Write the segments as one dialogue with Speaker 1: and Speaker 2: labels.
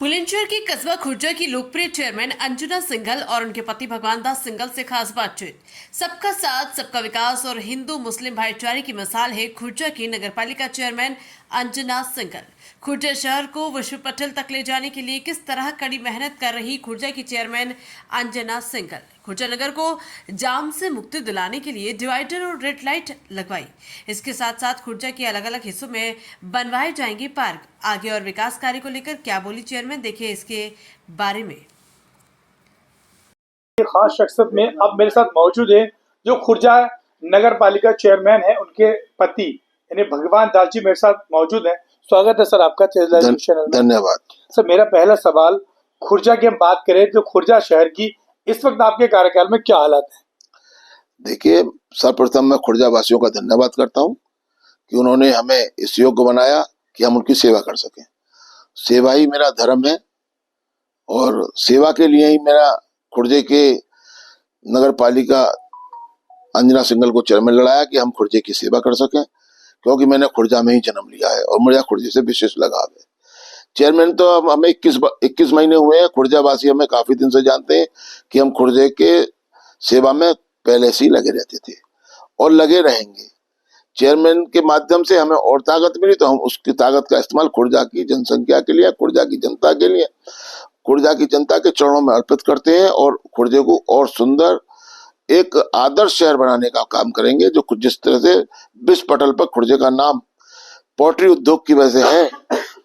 Speaker 1: बुलंदशहर के कस्बा खुर्जा की लोकप्रिय चेयरमैन अंजुना सिंघल और उनके पति भगवान दास सिंघल से खास बातचीत। सबका साथ, सबका विकास और हिंदू मुस्लिम भाईचारे की मिसाल है खुर्जा की नगरपालिका चेयरमैन अंजुना सिंघल। खुर्जा शहर को विश्व पटल तक ले जाने के लिए किस तरह कड़ी मेहनत कर रही खुर्जा की चेयरमैन अंजुना सिंघल। खुर्जा नगर को जाम से मुक्ति दिलाने के लिए डिवाइडर और रेड लाइट लगवाई। इसके साथ साथ खुर्जा के अलग अलग हिस्सों में बनवाए जाएंगे पार्क। आगे और विकास कार्य को लेकर क्या बोली चेयरमैन, देखिए इसके बारे में।
Speaker 2: खास शख्सियत में अब मेरे साथ मौजूद है जो खुर्जा नगर पालिका चेयरमैन है, उनके पति यानी भगवान दास जी मेरे साथ मौजूद है। स्वागत है सर आपका चैनल में।
Speaker 3: धन्यवाद
Speaker 2: सर, मेरा पहला सवाल, खुर्जा की हम बात करें तो खुर्जा शहर की इस वक्त आपके कार्यकाल में क्या हालात है?
Speaker 3: देखिए, सर्वप्रथम मैं खुर्जा वासियों का धन्यवाद करता हूं कि उन्होंने हमें इस योग्य बनाया कि हम उनकी सेवा कर सकें। सेवा ही मेरा धर्म है और सेवा के लिए ही मेरा खुर्जे के नगर पालिका अंजना सिंघल को चेयरमैन लड़ाया कि हम खुर्जे की सेवा कर सकें, क्योंकि मैंने खुर्जा में ही जन्म लिया है और मुझे खुर्जे से विशेष लगाव है। चेयरमैन तो हमें 21 महीने हुए हैं। खुर्जा वासी हमें काफी दिन से जानते हैं कि हम खुर्जे के सेवा में पहले से ही लगे रहते थे और लगे रहेंगे। चेयरमैन के माध्यम से हमें और ताकत मिली तो हम उसकी ताकत का इस्तेमाल खुर्जा की जनसंख्या के लिए, खुर्जा की जनता के लिए, खुर्जा की जनता के चरणों में अर्पित करते हैं और खुर्जे को और सुंदर एक आदर्श शहर बनाने का काम करेंगे। जो जिस तरह से विश्व पटल पर खुर्जे का नाम पोल्ट्री उद्योग की वजह से है,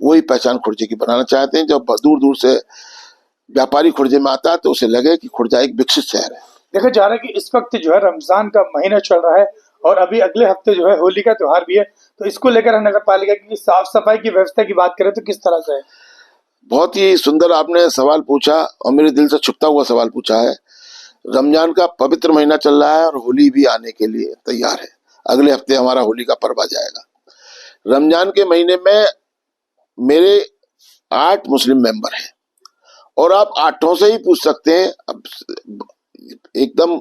Speaker 3: वही पहचान खुर्जे की बनाना चाहते हैं। जब दूर दूर से व्यापारी खुर्जे में आता है तो उसे लगे कि खुर्जा एक विकसित शहर है।
Speaker 2: देखा जा रहा है कि इस वक्त जो है रमजान का महीना चल रहा है और अभी अगले हफ्ते जो है होली का त्योहार भी है, तो इसको लेकर नगर पालिका की साफ सफाई की व्यवस्था की बात करें तो किस तरह से है?
Speaker 3: बहुत ही सुंदर आपने सवाल पूछा और मेरे दिल से छुपता हुआ सवाल पूछा है। रमजान का पवित्र महीना चल रहा है और होली भी आने के लिए तैयार है। अगले हफ्ते हमारा होली का पर्व आ जाएगा। रमजान के महीने में मेरे 8 मुस्लिम मेंबर हैं और आप 8 से ही पूछ सकते हैं अब एकदम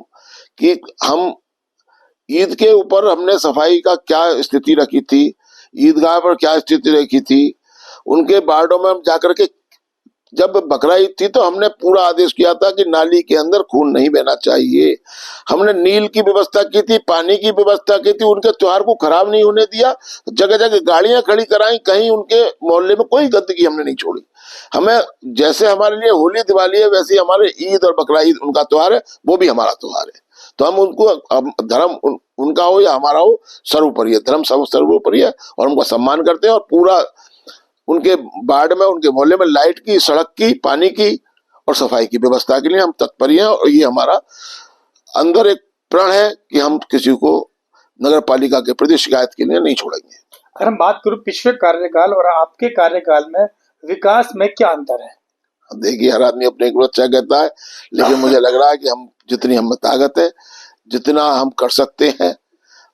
Speaker 3: कि हम ईद के ऊपर हमने सफाई का क्या स्थिति रखी थी, ईदगाह पर क्या स्थिति रखी थी। उनके वार्डों में हम जाकर के, जब बकरा ईद थी तो हमने पूरा आदेश किया था कि नाली के अंदर खून नहीं बहना चाहिए। हमने नील की व्यवस्था की थी, पानी की व्यवस्था की थी, उनके त्योहार को खराब नहीं होने दिया। जगह जगह गाड़ियां खड़ी कराई, कहीं उनके मोहल्ले में कोई गंदगी हमने नहीं छोड़ी। हमें जैसे हमारे लिए होली दिवाली है वैसे हमारे ईद और बकरा ईद उनका त्योहार है, वो भी हमारा त्योहार है। तो हम उनको धर्म उनका हो या हमारा हो, सर्वोपरि है, धर्म सर्वोपरि है और उनका सम्मान करते हैं। और पूरा उनके वार्ड में, उनके मोहल्ले में लाइट की, सड़क की, पानी की और सफाई की व्यवस्था के लिए हम तत्पर हैं। और ये हमारा अंदर एक प्रण है कि हम किसी को नगर पालिका के प्रति शिकायत के लिए नहीं छोड़ेंगे।
Speaker 2: अगर हम बात करूं पिछले कार्यकाल और आपके कार्यकाल में विकास में क्या अंतर है?
Speaker 3: देखिए, हर आदमी अपने को अच्छा कहता है, लेकिन मुझे लग रहा है कि हम जितनी हम ताकत है, जितना हम कर सकते हैं,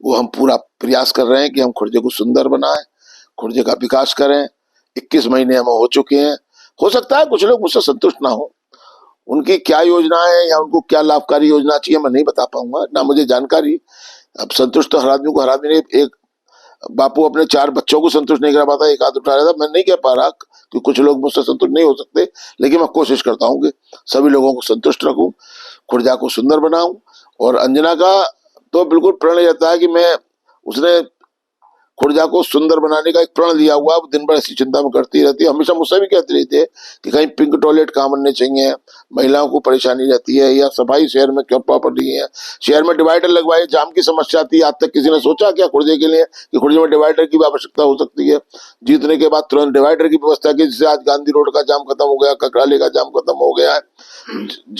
Speaker 3: वो हम पूरा प्रयास कर रहे हैं कि हम खुर्जे को सुंदर बनाएं, खुर्जे का विकास करें। 21 महीने हम हो चुके हैं। हो सकता है कुछ लोग मुझसे संतुष्ट ना हो, उनकी क्या योजना है या उनको क्या लाभकारी योजना चाहिए मैं नहीं बता पाऊंगा, ना मुझे जानकारी। अब संतुष्ट तो हर आदमी को, हर आदमी ने, एक बापू अपने 4 बच्चों को संतुष्ट नहीं कर पाता, एक हाथ उठा रहा था। मैं नहीं कह पा रहा कि कुछ लोग मुझसे संतुष्ट नहीं हो सकते, लेकिन मैं कोशिश करता हूँ कि सभी लोगों को संतुष्ट रखूं, खुर्जा को सुंदर बनाऊं। और अंजना का तो बिल्कुल प्रण रहता है कि मैं, उसने खुर्जा को सुंदर बनाने का एक प्रण लिया हुआ, दिन भर ऐसी चिंता में करती रहती है। हमेशा मुझसे भी कहती रहती है कि कहीं पिंक टॉयलेट कहाँ बनने चाहिए, महिलाओं को परेशानी रहती है, या सफाई शहर में क्यों प्रॉपर नहीं है, शहर में डिवाइडर लगवाए, जाम की समस्या आती है। आज तक किसी ने सोचा क्या खुर्जे के लिए कि खुर्जे में डिवाइडर की आवश्यकता हो सकती है? जीतने के बाद तुरंत डिवाइडर की व्यवस्था की, जिससे आज गांधी रोड का जाम खत्म हो गया, ककराली का जाम खत्म हो गया है,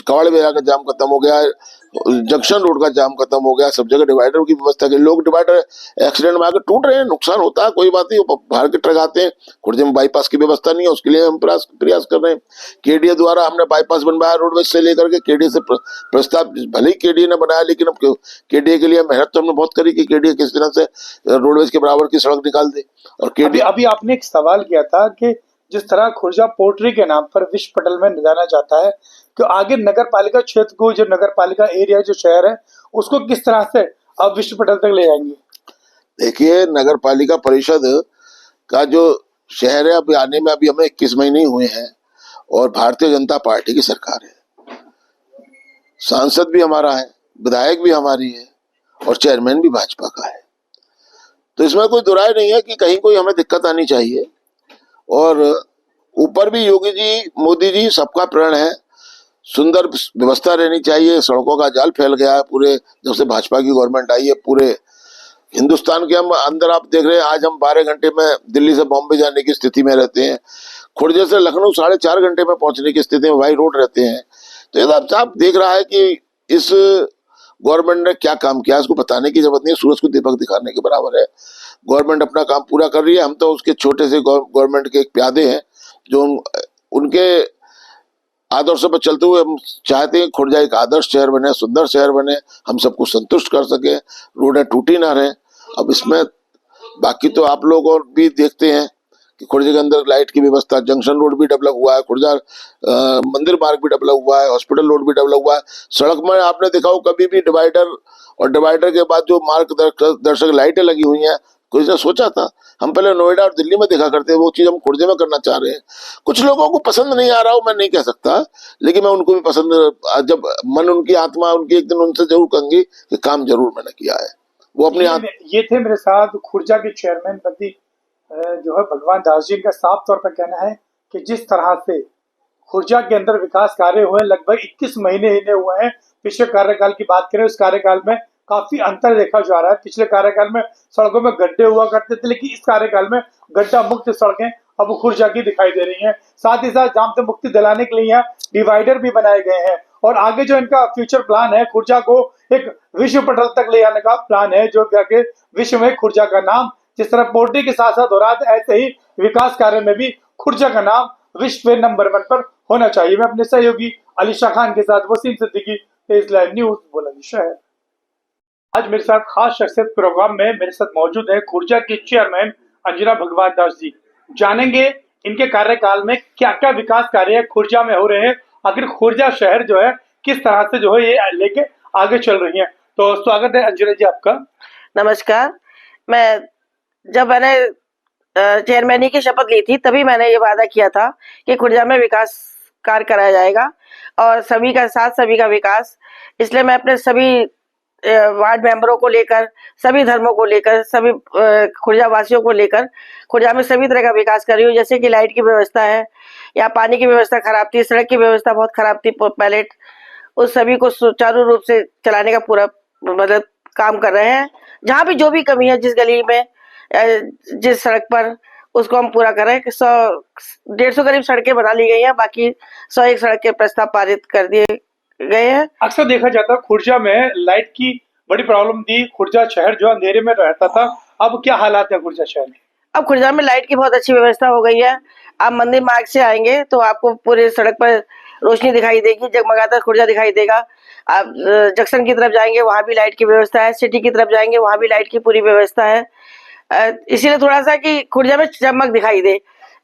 Speaker 3: कवाड़ बेरा का जाम खत्म हो गया है, जंक्शन रोड का जाम खत्म हो गया। सब जगह डिवाइडर की व्यवस्था की। लोग डिवाइडर एक्सीडेंट में आकर टूट रहे हैं, नुकसान होता है, कोई बात नहीं, बाहर के ट्रक आते हैं। खुर्जे में बाईपास की व्यवस्था नहीं है, उसके लिए हम प्रयास कर रहे हैं। केडीए द्वारा हमने बाईपास बनवाया रोडवेज से लेकर के। केडीए से प्रस्ताव, भले ही केडीए ने बनाया, लेकिन अब केडीए के लिए मेहनत तो हमने बहुत करी कि केडीए किस तरह से रोडवेज के बराबर की सड़क निकाल दे। और केडीए,
Speaker 2: अभी आपने एक सवाल किया था कि जिस तरह खुर्जा पोल्ट्री के नाम पर विश्व पटल में जाना जाता है, तो आगे नगर पालिका क्षेत्र को, जो नगर पालिका एरिया, जो शहर है, उसको किस तरह से अब विश्व पटल तक ले जाएंगे?
Speaker 3: देखिए, नगर पालिका परिषद का जो शहर है, अभी आने में अभी हमें 21 महीने हुए हैं और भारतीय जनता पार्टी की सरकार है। सांसद भी हमारा है, विधायक भी हमारी है और चेयरमैन भी भाजपा का है। तो इसमें कोई दुराय नहीं है कि कहीं कोई हमें दिक्कत आनी चाहिए। और ऊपर भी योगी जी, मोदी जी, सबका प्रण है, सुंदर व्यवस्था रहनी चाहिए। सड़कों का जाल फैल गया है पूरे, जब से भाजपा की गवर्नमेंट आई है पूरे हिंदुस्तान के हम अंदर। आप देख रहे हैं आज हम 12 घंटे में दिल्ली से बॉम्बे जाने की स्थिति में रहते हैं, खुर्जे से लखनऊ 4.5 घंटे में पहुंचने की स्थिति में बाई रोड रहते हैं। तो ये आप देख रहा है कि इस गवर्नमेंट ने क्या काम किया, इसको बताने की जरूरत नहीं है, सूरज को दीपक दिखाने के बराबर है। गवर्नमेंट अपना काम पूरा कर रही है। हम तो उसके छोटे से गवर्नमेंट के एक प्यादे हैं जो उनके आदर्शों पर चलते हुए हम चाहते हैं खुर्जा एक आदर्श शहर बने, सुंदर शहर बने, हम सबको संतुष्ट कर सके, रोडें टूटी ना रहे। अब इसमें बाकी तो आप लोग और भी देखते हैं कि खुर्जे के अंदर लाइट की व्यवस्था, जंक्शन रोड भी डेवलप हुआ है, खुर्जा मंदिर मार्ग भी डेवलप हुआ है, हॉस्पिटल रोड भी डेवलप हुआ है। सड़क में आपने देखा हो कभी भी डिवाइडर और डिवाइडर के बाद जो मार्गदर्शक लाइटें लगी हुई हैं, कोई ने सोचा था? हम पहले नोएडा और दिल्ली में देखा करते, वो चीज हम खुर्जे में करना चाह रहे हैं। कुछ लोगों को पसंद नहीं आ रहा हो, मैं नहीं कह सकता, लेकिन मैं उनको भी पसंद, जब मन उनकी आत्मा उनकी एक दिन उनसे जरूर कहूंगी कि काम जरूर मैंने किया है। वो अपने
Speaker 2: ये थे मेरे साथ खुर्जा के चेयरमैन पति जो है भगवान दास जी का साफ तौर पर कहना है कि जिस तरह से खुर्जा के अंदर विकास कार्य हुए, लगभग 21 महीने इन्हें हुए हैं। पिछले कार्यकाल की बात करें, उस कार्यकाल में काफी अंतर देखा जा रहा है। पिछले कार्यकाल में सड़कों में गड्ढे हुआ करते थे, लेकिन इस कार्यकाल में गड्ढा मुक्त सड़कें अब खुर्जा की दिखाई दे रही हैं। साथ ही साथ जाम से मुक्ति दिलाने के लिए यहाँ डिवाइडर भी बनाए गए हैं और आगे जो इनका फ्यूचर प्लान है, खुर्जा को एक विश्व पटल तक ले जाने का प्लान है, जो जाके विश्व में खुर्जा का नाम जिस तरह पोल्ट्री के साथ साथ हो रहा था, ऐसे ही विकास कार्य में भी खुर्जा का नाम विश्व में नंबर 1 पर होना चाहिए। मैं अपने सहयोगी अलीशा खान के साथ वसीम सिद्दीकी, तेज लाइव न्यूज, बुलंदशहर। आज मेरे साथ खास शख्सियत प्रोग्राम में मेरे साथ मौजूद है खुर्जा के चेयरमैन अंजना भगवान दास जी। जानेंगे इनके कार्यकाल में क्या क्या विकास कार्य खुर्जा में हो रहे हैं, आखिर खुर्जा शहर जो है किस तरह से जो है ये लेके आगे चल रही है। तो स्वागत है अंजना जी आपका।
Speaker 4: नमस्कार। जब मैंने चेयरमैनी की शपथ ली थी, तभी मैंने ये वादा किया था कि खुर्जा में विकास कार्य कराया जाएगा और सभी का साथ, सभी का विकास। इसलिए मैं अपने सभी वार्ड मेंबरों को लेकर, सभी धर्मों को लेकर, सभी खुर्जा वासियों को लेकर खुर्जा में सभी तरह का विकास कर रही हूँ। जैसे कि लाइट की व्यवस्था है, या पानी की व्यवस्था खराब थी, सड़क की व्यवस्था बहुत खराब थी पहले, उस सभी को सुचारू रूप से चलाने का पूरा मतलब काम कर रहे हैं। जहाँ भी जो भी कमी है, जिस गली में, जिस सड़क पर, उसको हम पूरा कर रहे हैं। 100-150 करीब सड़कें बना ली गई हैं, बाकी 101 सड़क के प्रस्ताव पारित कर दिए गए हैं।
Speaker 2: अक्सर देखा जाता है खुर्जा में लाइट की बड़ी प्रॉब्लम थी, खुर्जा शहर जो अंधेरे में रहता था, अब क्या हालात है खुर्जा शहर के?
Speaker 4: अब खुर्जा में लाइट की बहुत अच्छी व्यवस्था हो गई है। आप मंदिर मार्ग से आएंगे तो आपको पूरे सड़क पर रोशनी दिखाई देगी, जगमगाता खुर्जा दिखाई देगा। आप जंक्शन की तरफ जाएंगे, वहाँ भी लाइट की व्यवस्था है। सिटी की तरफ जाएंगे, वहाँ भी लाइट की पूरी व्यवस्था है। इसीलिए थोड़ा सा कि खुर्जा में चमक दिखाई दे,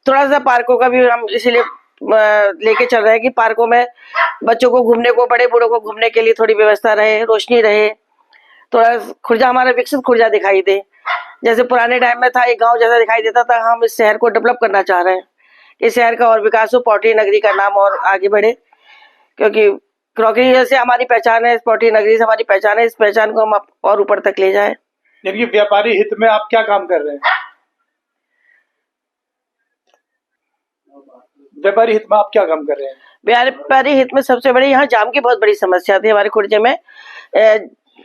Speaker 4: थोड़ा सा पार्कों का भी हम इसीलिए लेके चल रहे हैं कि पार्कों में बच्चों को घूमने को, बड़े बूढ़ों को घूमने के लिए थोड़ी व्यवस्था रहे, रोशनी रहे, थोड़ा खुर्जा हमारा विकसित खुर्जा दिखाई दे। जैसे पुराने टाइम में था, एक गांव जैसा दिखाई देता था, हम इस शहर को डेवलप करना चाह रहे हैं। इस शहर का और विकास हो, पोल्ट्री नगरी का नाम और आगे बढ़े, क्योंकि क्रॉकरी जैसे हमारी पहचान है, पोल्ट्री नगरी से हमारी पहचान है, इस पहचान को हम और ऊपर तक ले जाए।
Speaker 2: यानी व्यापारी हित में आप क्या काम कर रहे हैं? व्यापारी हित में आप क्या काम कर रहे हैं?
Speaker 4: व्यापारी हित में सबसे बड़ी यहाँ जाम की बहुत बड़ी समस्या थी हमारे खुर्जे में।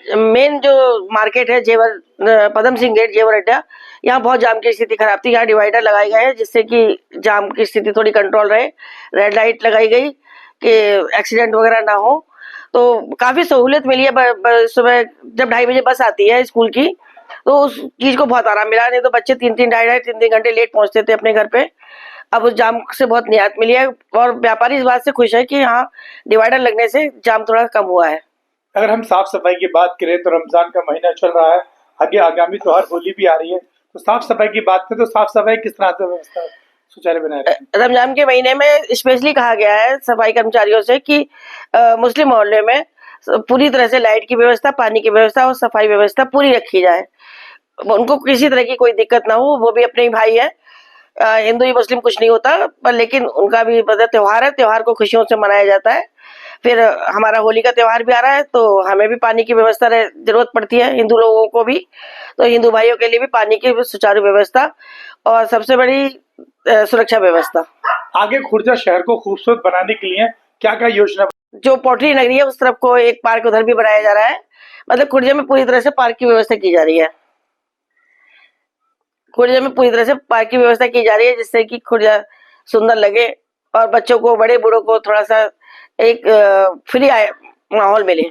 Speaker 4: मेन जो मार्केट है जेवर पदम सिंह गेट, जेवर अड्डा, यहाँ बहुत जाम की स्थिति खराब थी। यहाँ डिवाइडर लगाए गए हैं जिससे कि जाम की स्थिति थोड़ी कंट्रोल रहे। रेड लाइट लगाई गई कि एक्सीडेंट वगैरह ना हो, तो काफी सहूलियत मिली है। सुबह जब 2:30 बजे बस आती है स्कूल की, तो उस चीज को बहुत आराम मिला। नहीं तो बच्चे 3-3 घंटे लेट पहुंचते थे अपने घर पे। अब उस जाम से बहुत निजात मिली है और व्यापारी इस बात से खुश है कि हाँ, डिवाइडर लगने से जाम थोड़ा कम हुआ है।
Speaker 2: अगर हम साफ सफाई की बात करें तो रमजान का महीना चल रहा है, आगे आगामी त्योहार होली भी आ रही है, तो साफ सफाई की बात करें तो साफ सफाई किस तरह से व्यवस्था सुचारू बनाए रखें?
Speaker 4: रमजान के महीने में स्पेशली कहा गया है सफाई कर्मचारियों से कि मुस्लिम मोहल्ले में पूरी तरह से लाइट की व्यवस्था, पानी की व्यवस्था और सफाई व्यवस्था पूरी रखी जाए। उनको किसी तरह की कोई दिक्कत ना हो, वो भी अपने ही भाई है। हिंदू या मुस्लिम कुछ नहीं होता, पर लेकिन उनका भी मतलब त्योहार है, त्योहार को खुशियों से मनाया जाता है। फिर हमारा होली का त्योहार भी आ रहा है, तो हमें भी पानी की व्यवस्था जरूरत पड़ती है, हिंदू लोगों को भी। तो हिंदू भाइयों के लिए भी पानी की सुचारू व्यवस्था और सबसे बड़ी सुरक्षा व्यवस्था।
Speaker 2: आगे खुर्जा शहर को खूबसूरत बनाने के लिए क्या क्या योजना?
Speaker 4: जो पोटरी नगरी है उस तरफ को एक पार्क उधर भी बनाया जा रहा है। मतलब खुर्जा में पूरी तरह से पार्क की व्यवस्था की जा रही है। खुर्जा में पूरी तरह से पार्क की व्यवस्था की जा रही है, जिससे कि खुर्जा सुंदर लगे और बच्चों को, बड़े बूढ़ों को थोड़ा सा एक फ्री माहौल मिले।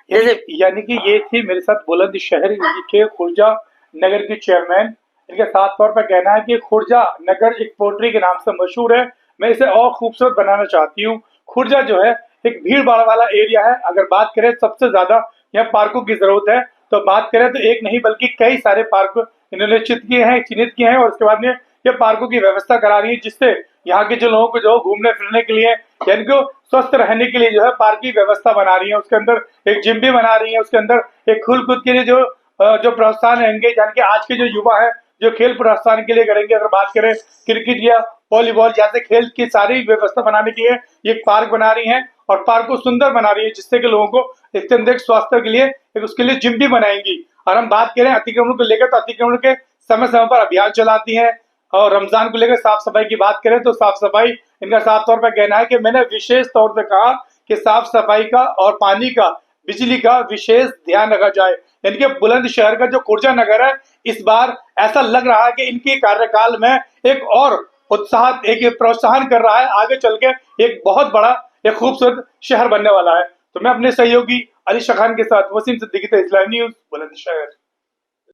Speaker 4: जैसे
Speaker 2: यानी कि ये थी मेरे साथ बुलंदशहर के खुर्जा नगर की चेयरमैन। इनके साफ तौर पर कहना है कि खुर्जा नगर एक पोट्री के नाम से मशहूर है, मैं इसे और खूबसूरत बनाना चाहती हूँ। खुर्जा जो है एक भीड़ भाड़ वाला एरिया है। अगर बात करें सबसे ज्यादा यहाँ पार्कों की जरूरत है, तो बात करें तो एक नहीं बल्कि कई सारे पार्क इन्होंने चिन्हित किए हैं और उसके बाद में ये पार्कों की व्यवस्था करा रही है, जिससे यहाँ के जो लोगों को जो घूमने फिरने के लिए यानी कि स्वस्थ रहने के लिए जो है पार्क की व्यवस्था बना रही है। उसके अंदर एक जिम भी बना रही है, उसके अंदर एक खेल कूद के लिए जो प्रोत्साहन रहेंगे, यानी कि आज के जो युवा है जो खेल प्रोत्साहन के लिए करेंगे। अगर बात करें क्रिकेट या वॉलीबॉल जैसे खेल की सारी व्यवस्था बनाने के लिए ये पार्क बना रही है और पार्क को सुंदर बना रही है, जिससे कि लोगों को इसके अंदर स्वास्थ्य के लिए एक उसके लिए जिम भी बनाएंगी। और हम बात करें अतिक्रमण को लेकर, तो अतिक्रमण के समय समय पर अभियान चलाती है। और रमजान को लेकर साफ सफाई की बात करें तो साफ सफाई इनका साफ तौर पर कहना है कि मैंने विशेष तौर पर कहा कि साफ सफाई का और पानी का, बिजली का विशेष ध्यान रखा जाए। यानी कि बुलंदशहर का जो खुर्जा नगर है, इस बार ऐसा लग रहा है कि इनके कार्यकाल में एक और उत्साह, एक प्रोत्साहन कर रहा है, आगे चल के एक बहुत बड़ा एक खूबसूरत शहर बनने वाला है। तो मैं अपने सहयोगी अली शाह खान के साथ वसीम सिद्दीकी, इस्लामी न्यूज़, बुलंदशहर।